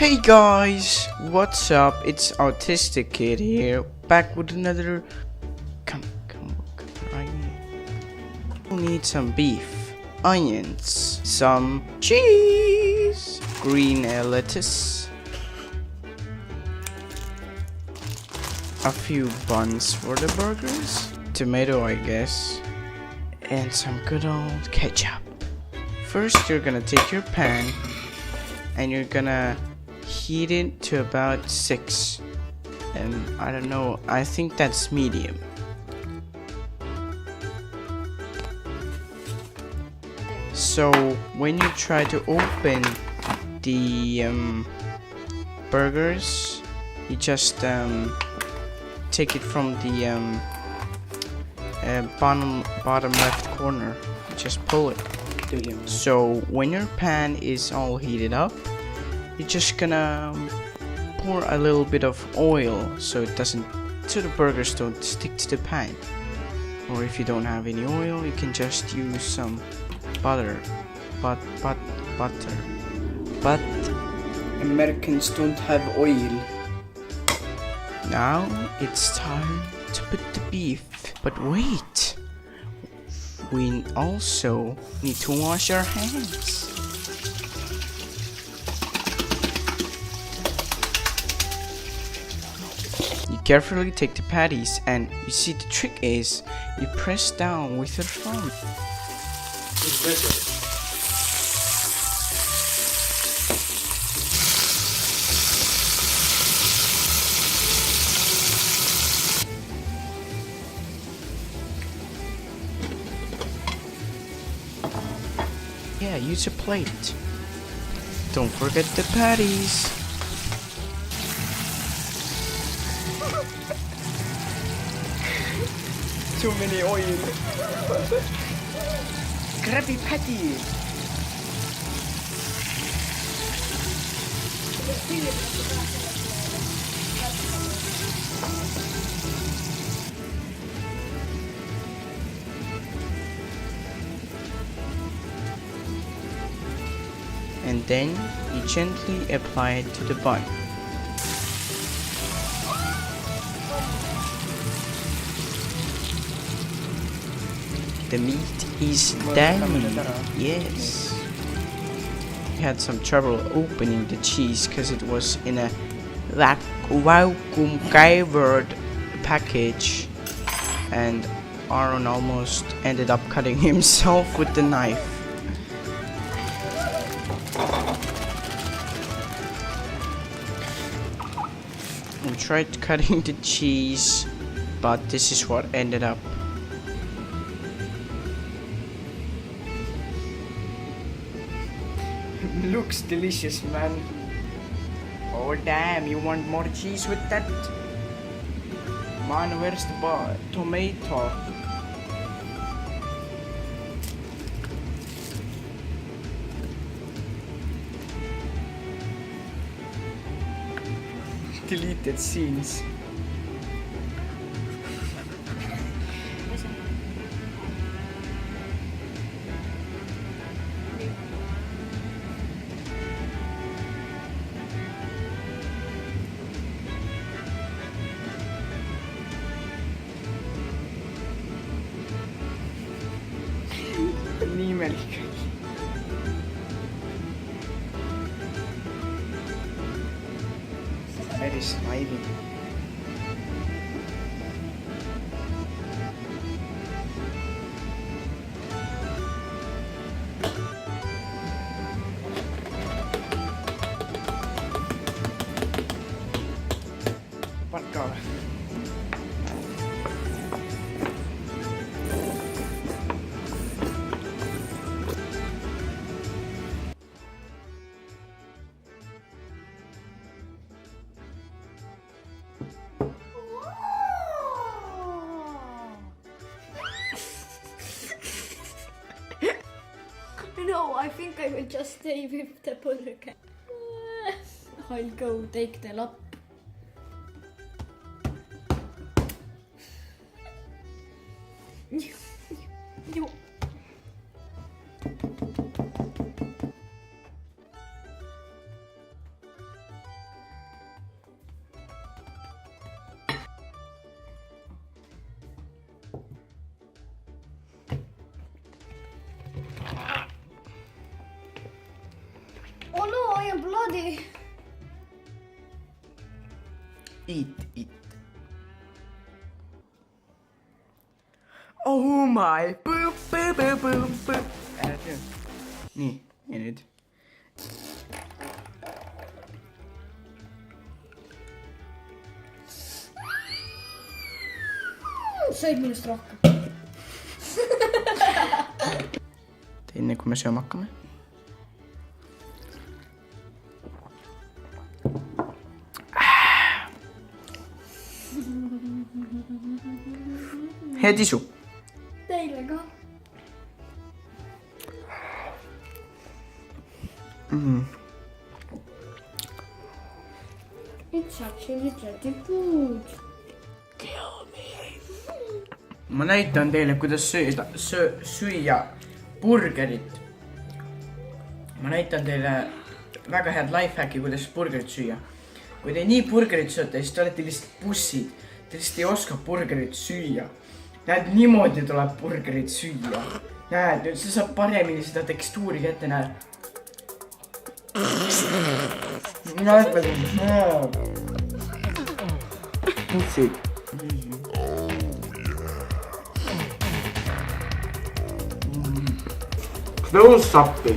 Hey guys, what's up? It's Autistic Kid here, back with another. Come right here. We'll need some beef, onions, some cheese, green lettuce, a few buns for the burgers, tomato, I guess, and some good old ketchup. First, you're gonna take your pan and you're gonna heat it to about 6, and I don't know, I think that's medium. So when you try to open the burgers, you just take it from the bottom left corner. You just pull it. So when your pan is all heated up, you're just gonna pour a little bit of oil so the burgers don't stick to the pan. Or if you don't have any oil, you can just use some butter. But Americans don't have oil. Now it's time to put the beef. But wait, we also need to wash our hands. You carefully take the patties, and you see the trick is you press down with your thumb. Yeah, use a plate. Don't forget the patties. Too many oil. Krabby Patty. And then you gently apply it to the bun. The meat is done. Yes. We had some trouble opening the cheese because it was in a vacuum covered package, and Aaron almost ended up cutting himself with the knife. We tried cutting the cheese, but this is what ended up. Looks delicious, man. Oh damn, you want more cheese with that? Man, where's the tomato? Deleted scenes. Very slimy. What God? No, I think I will just stay with the burger. I'll go take the lap. You. I am bloody. Eat it. Oh my. Boop, boop, boop, boop, boop. Ära tee. Nii, ja nüüd. Sõid minust rohkem. Enne kui me sööma hakkame. Hea tisu. Teile ka. It's actually pretty good. Ma näitan teile, kuidas süüa burgerit. Ma näitan teile väga head lifehacki, kuidas burgerit süüa. Kui te nii burgerit sööte, siis te olete lihtsalt bussid. Te lihtsalt ei oska burgerit süüa. Näed, niimoodi tuleb burgerit süüa. Näed, nüüd see saab paremini seda tekstuuri kätte, näed. Näed, bussid. Nõus sappi.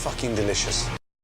Fucking delicious.